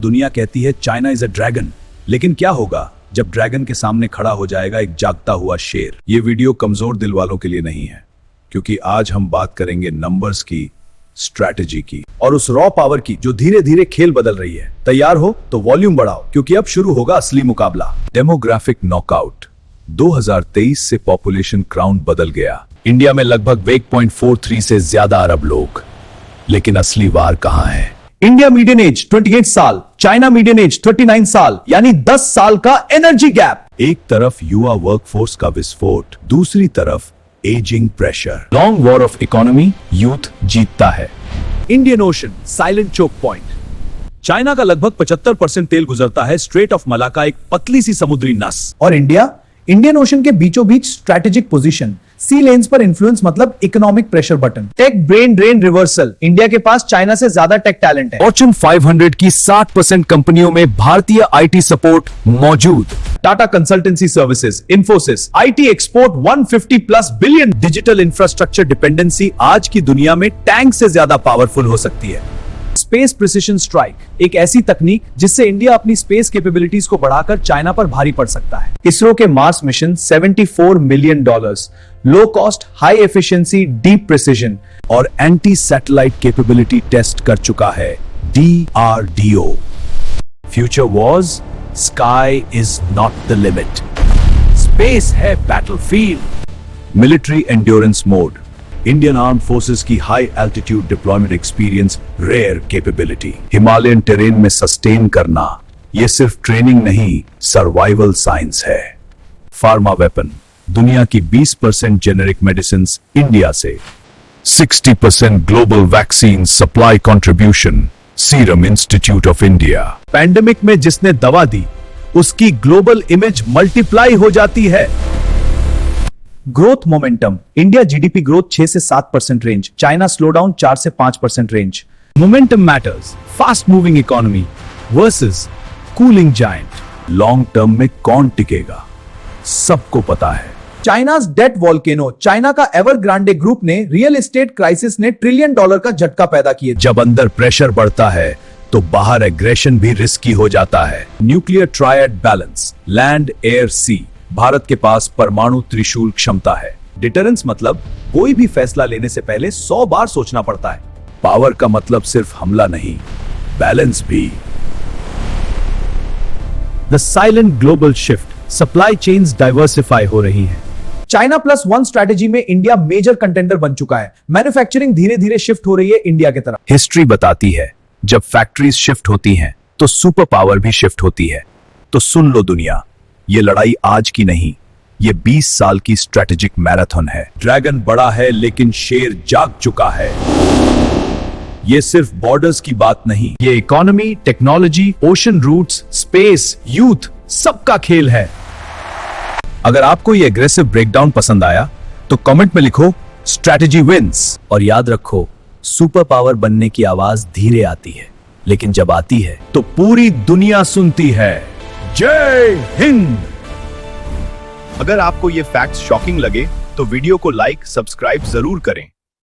दुनिया कहती है चाइना इज अ ड्रैगन, लेकिन क्या होगा जब ड्रैगन के सामने खड़ा हो जाएगा एक जागता हुआ शेर। ये वीडियो कमजोर दिल वालों के लिए नहीं है, क्योंकि आज हम बात करेंगे नंबर्स की, स्ट्रैटेजी की और उस रॉ पावर की जो धीरे धीरे खेल बदल रही है। तैयार हो तो वॉल्यूम बढ़ाओ, क्योंकि अब शुरू होगा असली मुकाबला। Demographic knockout. 2023 से पॉपुलेशन क्राउन बदल गया। इंडिया में लगभग 1.43 से ज्यादा अरब लोग, लेकिन असली वार कहां है? इंडिया मीडियन एज 28 साल, चाइना मीडियन एज 39 साल, यानी 10 साल का एनर्जी गैप। एक तरफ युवा वर्कफोर्स का विस्फोट, दूसरी तरफ ageing pressure. Long war of economy, youth जीतता है। Indian Ocean silent choke point. China का लगभग 75% तेल गुजरता है स्ट्रेट ऑफ मलाका, एक पतली सी समुद्री नस। और इंडिया इंडियन ओशन के बीचों बीच स्ट्रैटेजिक पोजीशन, सी लेन्स पर इन्फ्लुएंस मतलब economic pressure button. Tech brain drain reversal. India के पास चाइना से ज्यादा टेक टैलेंट है। फॉर्च्यून 500 की 60% कंपनियों में भारतीय आईटी सपोर्ट मौजूद। Tata consultancy services, Infosys, IT export 150+ billion. Digital infrastructure dependency आज की दुनिया में टैंक से ज्यादा पावरफुल हो सकती है। स्पेस प्रिसिशन स्ट्राइक, एक ऐसी तकनीक जिससे इंडिया अपनी स्पेस कैपेबिलिटीज को बढ़ाकर चाइना पर भारी पड़ सकता है। इसरो के Mars mission $74 million, low cost, high efficiency, deep precision और एंटी सैटेलाइट कैपेबिलिटी टेस्ट कर चुका है DRDO। Future was sky is not the limit, space है battlefield. Military endurance mode. Indian arm forces की high altitude deployment experience, rare capability. Himalayan terrain में sustain करना, यह सिर्फ ट्रेनिंग नहीं, सर्वाइवल साइंस है। Pharma weapon. दुनिया की 20% जेनेरिक मेडिसिन इंडिया से। 60% global vaccine supply contribution, serum institute of India. Pandemic में जिसने दवा दी, उसकी ग्लोबल इमेज मल्टीप्लाई हो जाती है। Growth momentum. India GDP growth 6 से 7% रेंज, चाइना स्लो डाउन 4 से 5% range. Momentum matters. Fast moving economy versus cooling giant. Long term में कौन टिकेगा, सबको पता है। China's debt volcano. चाइना का एवरग्रांडे ग्रुप ने रियल एस्टेट क्राइसिस ने $1 ट्रिलियन का झटका पैदा किया। जब अंदर प्रेशर बढ़ता है तो बाहर एग्रेशन भी रिस्की हो जाता है। Nuclear triad balance, land, air, sea. भारत के पास परमाणु त्रिशूल क्षमता है। डिटरेंस मतलब कोई भी फैसला लेने से पहले 100 बार सोचना पड़ता है। पावर का मतलब सिर्फ हमला नहीं, बैलेंस भी। The silent global shift. Supply chains diversify हो रही हैं। चाइना +1 स्ट्रैटेजी में इंडिया मेजर कंटेंडर बन चुका है। मैन्युफैक्चरिंग धीरे धीरे शिफ्ट हो रही है इंडिया की तरफ। हिस्ट्री बताती है, जब फैक्ट्रीज शिफ्ट होती हैं तो सुपर पावर भी शिफ्ट होती है। तो सुन लो दुनिया, ये लड़ाई आज की नहीं, ये 20 साल की स्ट्रैटेजिक मैराथन है। ड्रैगन बड़ा है लेकिन शेर जाग चुका है। ये सिर्फ बॉर्डर्स की बात नहीं, ये economy, technology, ocean routes, space, youth, सबका खेल है। अगर आपको ये एग्रेसिव ब्रेकडाउन पसंद आया तो कमेंट में लिखो स्ट्रैटेजी विंस। और याद रखो, सुपर पावर बनने की आवाज धीरे आती है, लेकिन जब आती है तो पूरी दुनिया सुनती है। जय हिंद। अगर आपको ये फैक्ट्स शॉकिंग लगे तो वीडियो को लाइक, सब्सक्राइब जरूर करें।